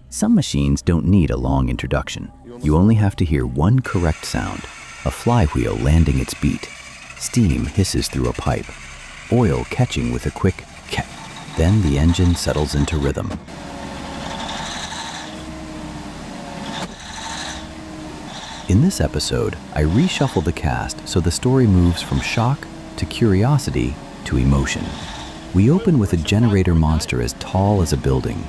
Some machines don't need a long introduction. You only have to hear one correct sound: a flywheel landing its beat. Steam hisses through a pipe, oil catching with a quick cat. Then the engine settles into rhythm. In this episode, I reshuffle the cast so the story moves from shock to curiosity to emotion. We open with a generator monster as tall as a building.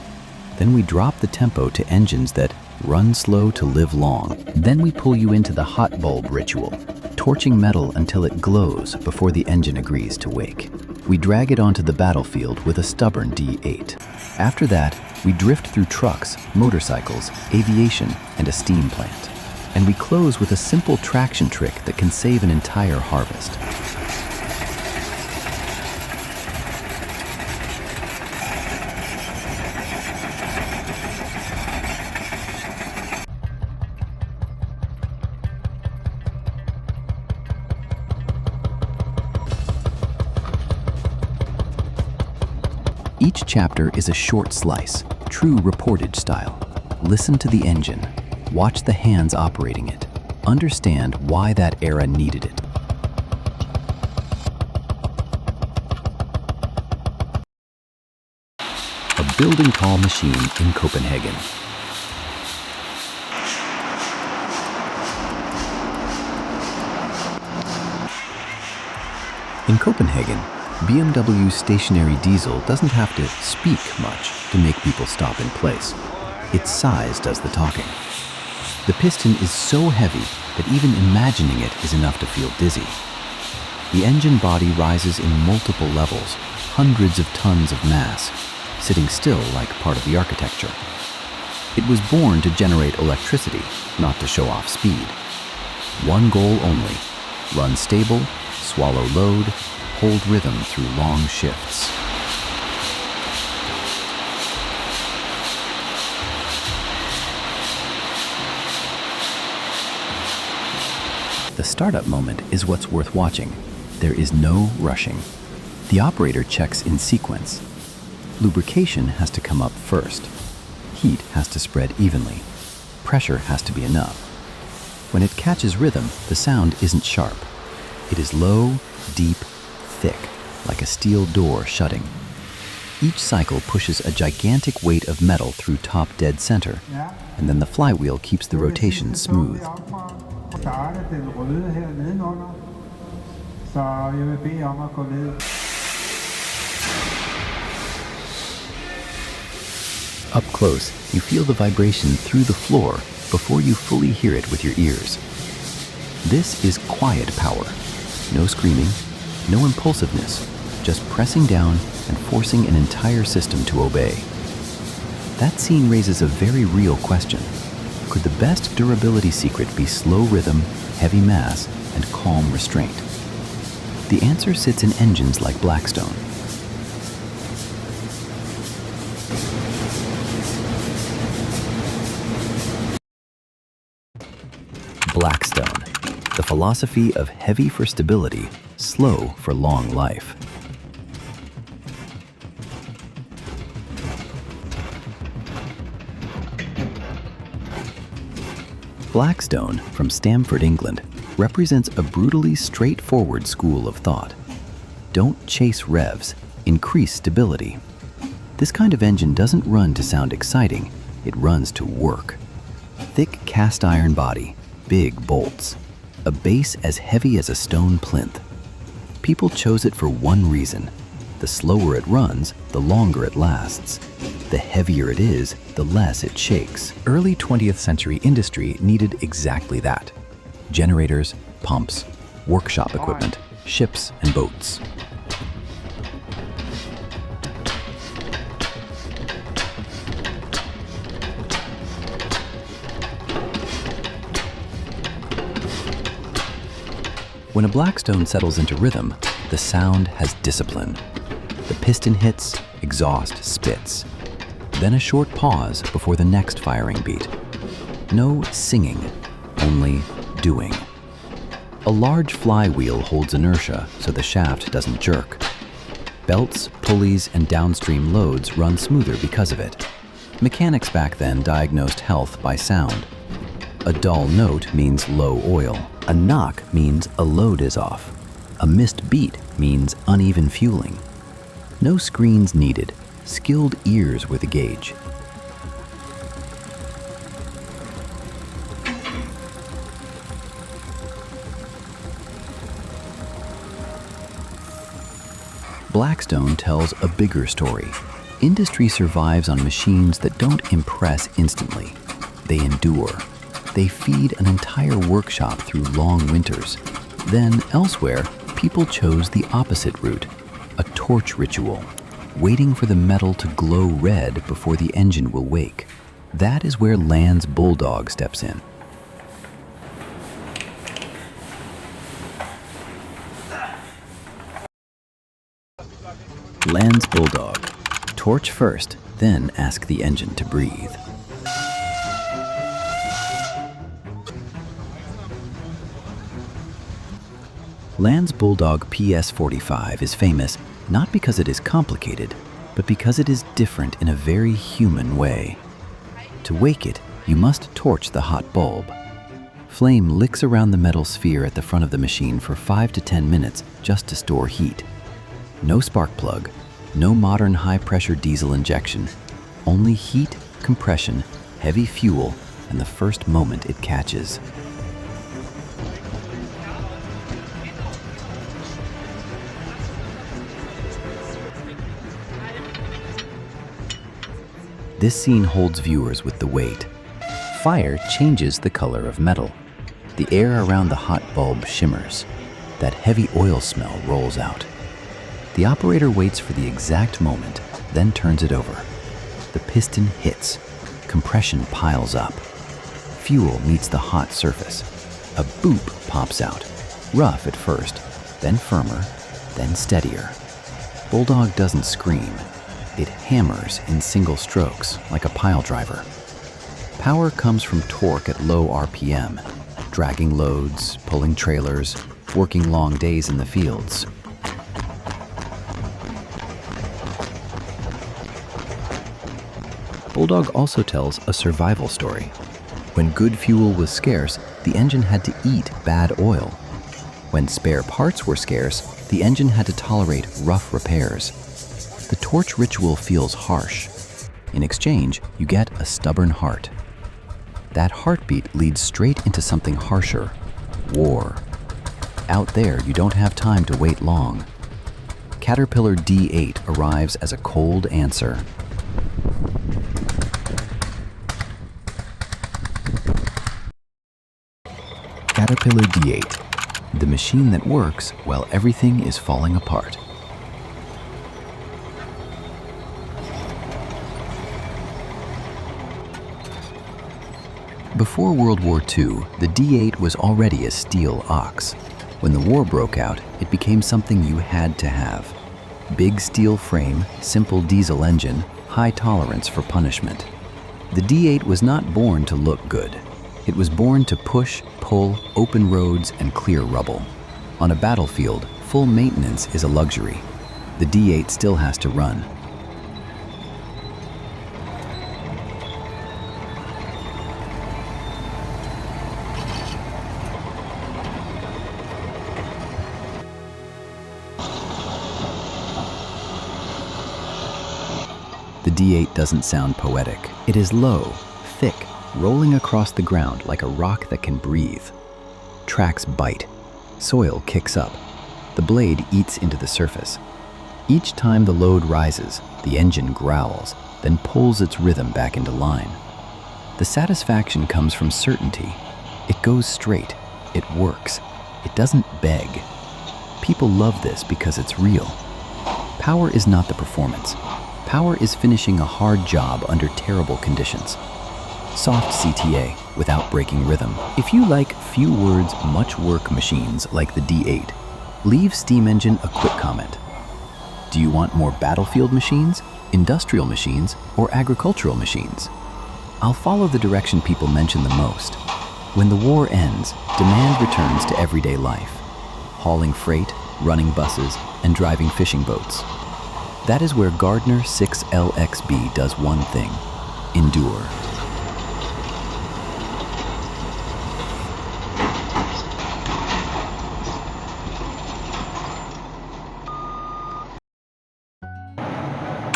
Then we drop the tempo to engines that run slow to live long. Then we pull you into the hot bulb ritual, torching metal until it glows before the engine agrees to wake. We drag it onto the battlefield with a stubborn D8. After that, we drift through trucks, motorcycles, aviation, and a steam plant. And we close with a simple traction trick that can save an entire harvest. Each chapter is a short slice, true reportage style. Listen to the engine. Watch the hands operating it. Understand why that era needed it. A building tall machine in Copenhagen. In Copenhagen, BMW's stationary diesel doesn't have to speak much to make people stop in place. Its size does the talking. The piston is so heavy that even imagining it is enough to feel dizzy. The engine body rises in multiple levels, hundreds of tons of mass, sitting still like part of the architecture. It was born to generate electricity, not to show off speed. One goal only: run stable, swallow load, hold rhythm through long shifts. The startup moment is what's worth watching. There is no rushing. The operator checks in sequence. Lubrication has to come up first. Heat has to spread evenly. Pressure has to be enough. When it catches rhythm, the sound isn't sharp. It is low, deep, thick, like a steel door shutting. Each cycle pushes a gigantic weight of metal through top dead center, and then the flywheel keeps the rotation smooth. Up close, you feel the vibration through the floor before you fully hear it with your ears. This is quiet power. No screaming, no impulsiveness, just pressing down and forcing an entire system to obey. That scene raises a very real question. Could the best durability secret be slow rhythm, heavy mass, and calm restraint? The answer sits in engines like Blackstone. Blackstone, the philosophy of heavy for stability, slow for long life. Blackstone, from Stamford, England, represents a brutally straightforward school of thought. Don't chase revs, increase stability. This kind of engine doesn't run to sound exciting, it runs to work. Thick cast iron body, big bolts, a base as heavy as a stone plinth. People chose it for one reason: the slower it runs, the longer it lasts. The heavier it is, the less it shakes. Early 20th century industry needed exactly that. Generators, pumps, workshop equipment, ships and boats. When a Blackstone settles into rhythm, the sound has discipline. The piston hits, exhaust spits. Then a short pause before the next firing beat. No singing, only doing. A large flywheel holds inertia so the shaft doesn't jerk. Belts, pulleys, and downstream loads run smoother because of it. Mechanics back then diagnosed health by sound. A dull note means low oil. A knock means a load is off. A missed beat means uneven fueling. No screens needed. Skilled ears were the gauge. Blackstone tells a bigger story. Industry survives on machines that don't impress instantly. They endure. They feed an entire workshop through long winters. Then, elsewhere, people chose the opposite route, a torch ritual, waiting for the metal to glow red before the engine will wake. That is where Lanz Bulldog steps in. Lanz Bulldog. Torch first, then ask the engine to breathe. Lanz Bulldog PS45 is famous not because it is complicated, but because it is different in a very human way. To wake it, you must torch the hot bulb. Flame licks around the metal sphere at the front of the machine for 5 to 10 minutes just to store heat. No spark plug, no modern high-pressure diesel injection, only heat, compression, heavy fuel, and the first moment it catches. This scene holds viewers with the weight. Fire changes the color of metal. The air around the hot bulb shimmers. That heavy oil smell rolls out. The operator waits for the exact moment, then turns it over. The piston hits. Compression piles up. Fuel meets the hot surface. A boop pops out. Rough at first, then firmer, then steadier. Bulldog doesn't scream. It hammers in single strokes like a pile driver. Power comes from torque at low RPM, dragging loads, pulling trailers, working long days in the fields. Bulldog also tells a survival story. When good fuel was scarce, the engine had to eat bad oil. When spare parts were scarce, the engine had to tolerate rough repairs. The torch ritual feels harsh. In exchange, you get a stubborn heart. That heartbeat leads straight into something harsher, war. Out there, you don't have time to wait long. Caterpillar D8 arrives as a cold answer. Caterpillar D8, the machine that works while everything is falling apart. Before World War II, the D8 was already a steel ox. When the war broke out, it became something you had to have. Big steel frame, simple diesel engine, high tolerance for punishment. The D8 was not born to look good. It was born to push, pull, open roads, and clear rubble. On a battlefield, full maintenance is a luxury. The D8 still has to run. The D8 doesn't sound poetic. It is low, thick, rolling across the ground like a rock that can breathe. Tracks bite. Soil kicks up. The blade eats into the surface. Each time the load rises, the engine growls, then pulls its rhythm back into line. The satisfaction comes from certainty. It goes straight. It works. It doesn't beg. People love this because it's real. Power is not the performance. Power is finishing a hard job under terrible conditions. Soft CTA without breaking rhythm. If you like few words, much work machines like the D8, leave Steam Engine a quick comment. Do you want more battlefield machines, industrial machines, or agricultural machines? I'll follow the direction people mention the most. When the war ends, demand returns to everyday life. Hauling freight, running buses, and driving fishing boats. That is where Gardner 6LXB does one thing. endure.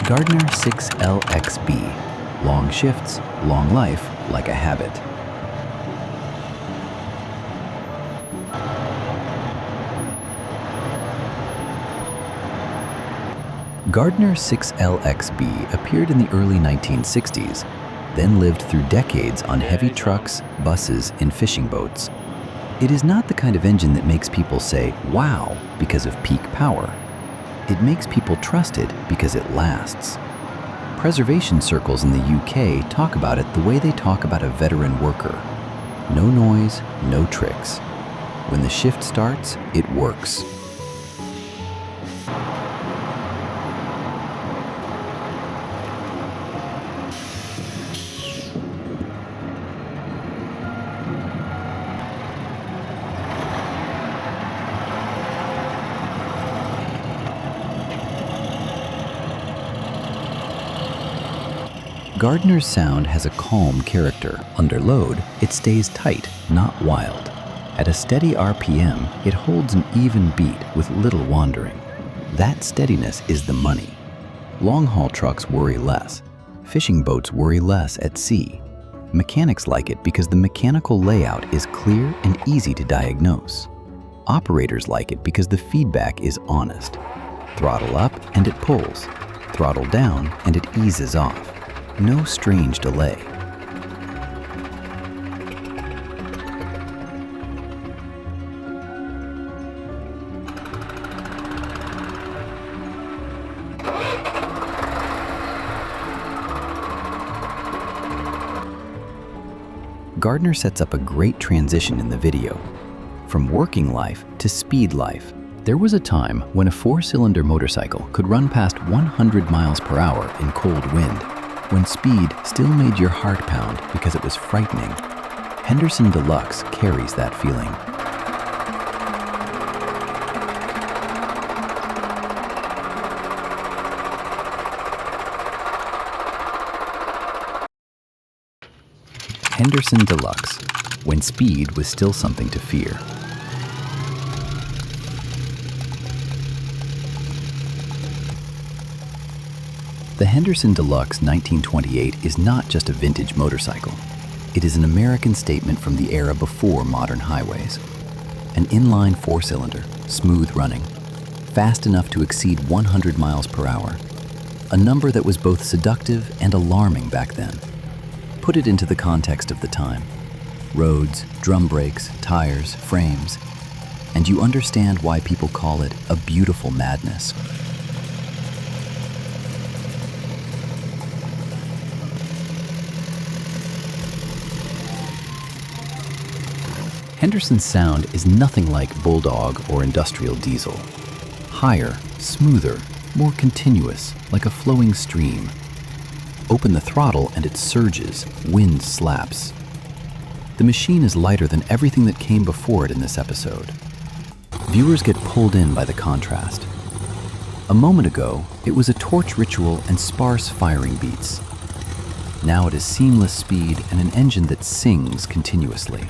Gardner 6LXB. Long shifts, long life, like a habit. Gardner 6LXB appeared in the early 1960s, then lived through decades on heavy trucks, buses, and fishing boats. It is not the kind of engine that makes people say, wow, because of peak power. It makes people trust it because it lasts. Preservation circles in the UK talk about it the way they talk about a veteran worker. No noise, no tricks. When the shift starts, it works. Gardner's sound has a calm character. Under load, it stays tight, not wild. At a steady RPM, it holds an even beat with little wandering. That steadiness is the money. Long-haul trucks worry less. Fishing boats worry less at sea. Mechanics like it because the mechanical layout is clear and easy to diagnose. Operators like it because the feedback is honest. Throttle up and it pulls. Throttle down and it eases off. No strange delay. Gardner sets up a great transition in the video. From working life to speed life. There was a time when a 4-cylinder motorcycle could run past 100 miles per hour in cold wind, when speed still made your heart pound because it was frightening. Henderson Deluxe carries that feeling. Henderson Deluxe, when speed was still something to fear. The Henderson Deluxe 1928 is not just a vintage motorcycle. It is an American statement from the era before modern highways. An inline 4-cylinder, smooth running, fast enough to exceed 100 miles per hour. A number that was both seductive and alarming back then. Put it into the context of the time. Roads, drum brakes, tires, frames, and you understand why people call it a beautiful madness. Henderson's sound is nothing like Bulldog or industrial diesel. Higher, smoother, more continuous, like a flowing stream. Open the throttle and it surges, wind slaps. The machine is lighter than everything that came before it in this episode. Viewers get pulled in by the contrast. A moment ago, it was a torch ritual and sparse firing beats. Now it is seamless speed and an engine that sings continuously.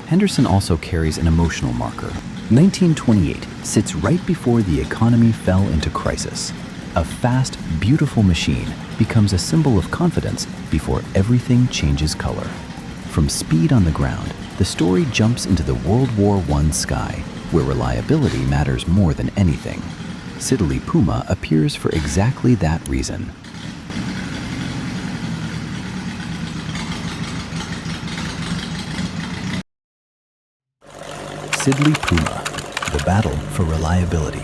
Henderson also carries an emotional marker. 1928 sits right before the economy fell into crisis. A fast, beautiful machine becomes a symbol of confidence before everything changes color. From speed on the ground, the story jumps into the World War I sky, where reliability matters more than anything. Siddeley Puma appears for exactly that reason. Siddeley Puma, the battle for reliability.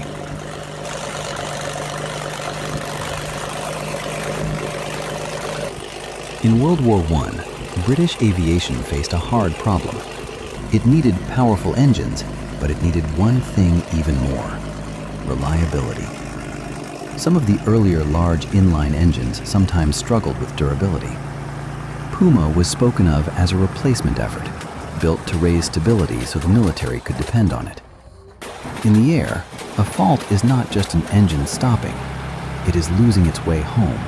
In World War I, British aviation faced a hard problem. It needed powerful engines, but it needed one thing even more: reliability. Some of the earlier large inline engines sometimes struggled with durability. Puma was spoken of as a replacement effort. built to raise stability so the military could depend on it. In the air, a fault is not just an engine stopping, it is losing its way home.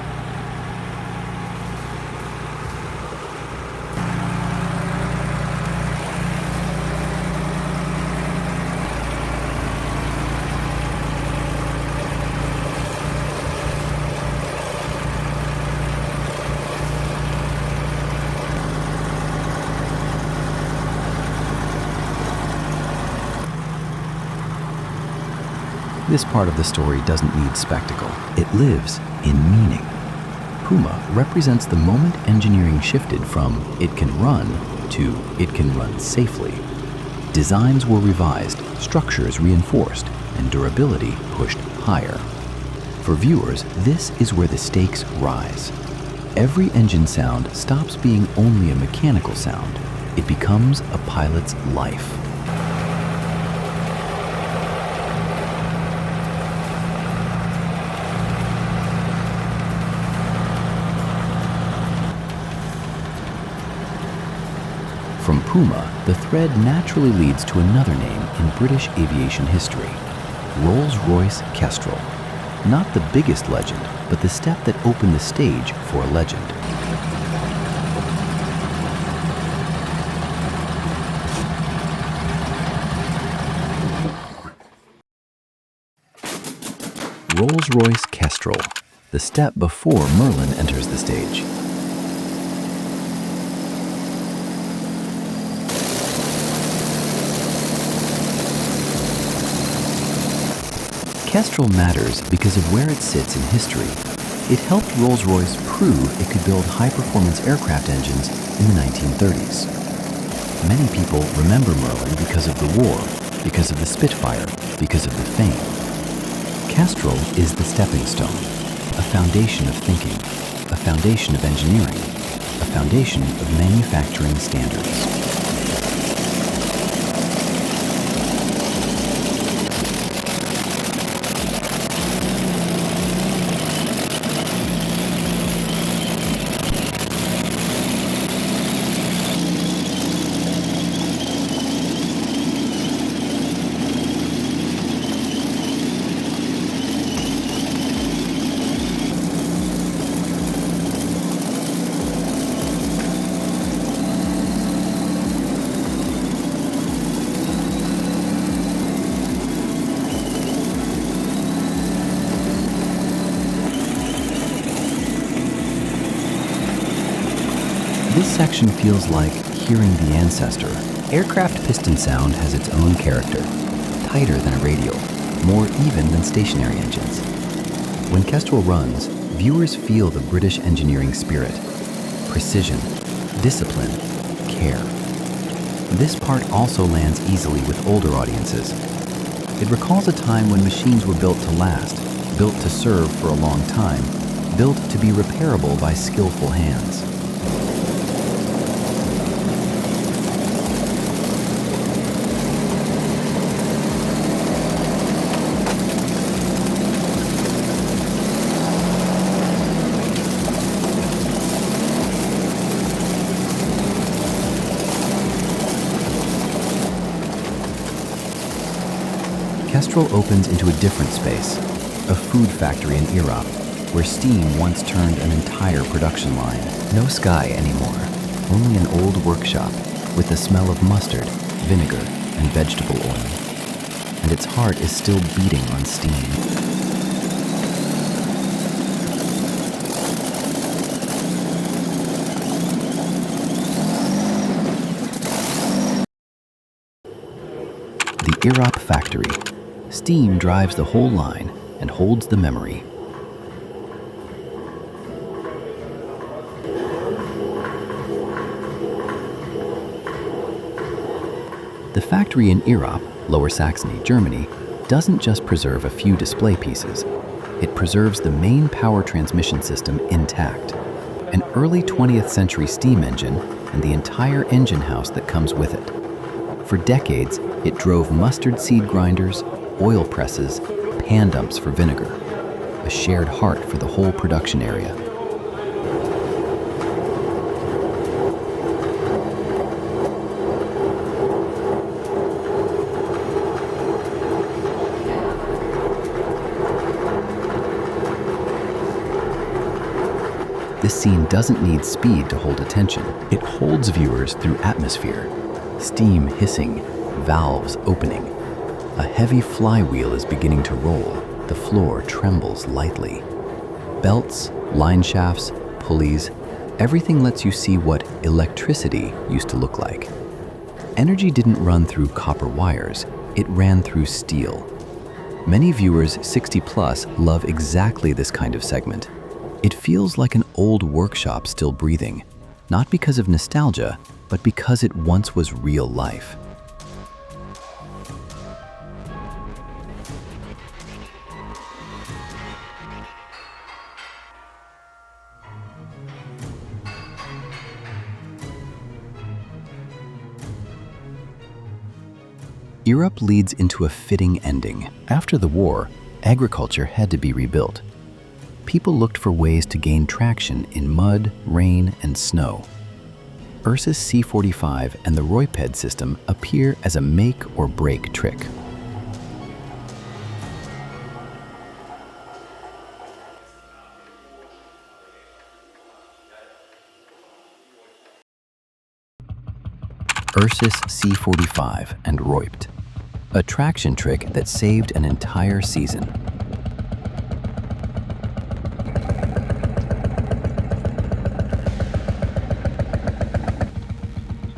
This part of the story doesn't need spectacle. It lives in meaning. Puma represents the moment engineering shifted from "it can run" to "it can run safely." Designs were revised, structures reinforced, and durability pushed higher. For viewers, this is where the stakes rise. Every engine sound stops being only a mechanical sound. It becomes a pilot's life. From Puma, the thread naturally leads to another name in British aviation history, Rolls-Royce Kestrel. Not the biggest legend, but the step that opened the stage for a legend. Rolls-Royce Kestrel, the step before Merlin enters the stage. Kestrel matters because of where it sits in history. It helped Rolls-Royce prove it could build high-performance aircraft engines in the 1930s. Many people remember Merlin because of the war, because of the Spitfire, because of the fame. Kestrel is the stepping stone, a foundation of thinking, a foundation of engineering, a foundation of manufacturing standards. This section feels like hearing the ancestor. Aircraft piston sound has its own character, tighter than a radial, more even than stationary engines. When Kestrel runs, viewers feel the British engineering spirit, precision, discipline, care. This part also lands easily with older audiences. It recalls a time when machines were built to last, built to serve for a long time, built to be repairable by skillful hands. Kestrel opens into a different space, a food factory in Iraq, where steam once turned an entire production line. No sky anymore, only an old workshop with the smell of mustard, vinegar, and vegetable oil. And its heart is still beating on steam. The Iraq factory. Steam drives the whole line and holds the memory. The factory in Iraq, Lower Saxony, Germany, doesn't just preserve a few display pieces. It preserves the main power transmission system intact, an early 20th century steam engine and the entire engine house that comes with it. For decades, it drove mustard seed grinders, oil presses, pan dumps for vinegar, a shared heart for the whole production area. This scene doesn't need speed to hold attention. It holds viewers through atmosphere. Steam hissing, valves opening. A heavy flywheel is beginning to roll. The floor trembles lightly. Belts, line shafts, pulleys, everything lets you see what electricity used to look like. Energy didn't run through copper wires, it ran through steel. Many viewers 60 plus love exactly this kind of segment. It feels like an old workshop still breathing, not because of nostalgia, but because it once was real life. Europe leads into a fitting ending. After the war, agriculture had to be rebuilt. People looked for ways to gain traction in mud, rain, and snow. Ursus C-45 and the Roiped system appear as a make-or-break trick. Ursus C-45 and Roiped, a traction trick that saved an entire season.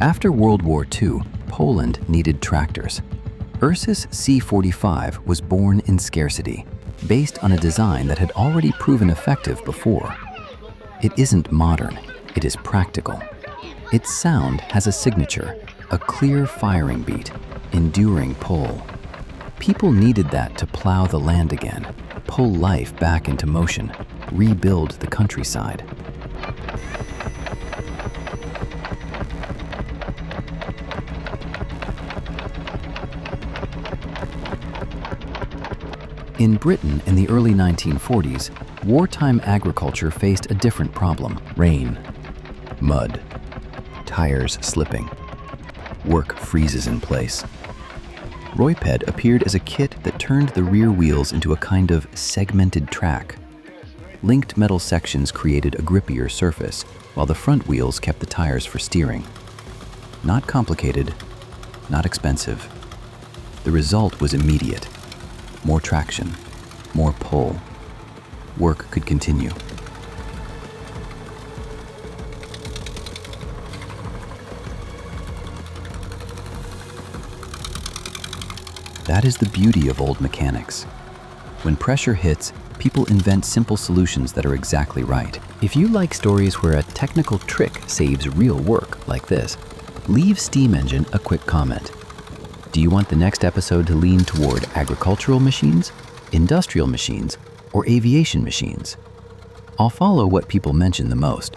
After World War II, Poland needed tractors. Ursus C-45 was born in scarcity, based on a design that had already proven effective before. It isn't modern, it is practical. Its sound has a signature, a clear firing beat, enduring pull. People needed that to plow the land again, pull life back into motion, rebuild the countryside. In Britain in the early 1940s, wartime agriculture faced a different problem: rain, mud, tires slipping. Work freezes in place. Roiped appeared as a kit that turned the rear wheels into a kind of segmented track. Linked metal sections created a grippier surface, while the front wheels kept the tires for steering. Not complicated, not expensive. The result was immediate. More traction, more pull. Work could continue. That is the beauty of old mechanics. When pressure hits, people invent simple solutions that are exactly right. If you like stories where a technical trick saves real work like this, leave Steam Engine a quick comment. Do you want the next episode to lean toward agricultural machines, industrial machines, or aviation machines? I'll follow what people mention the most.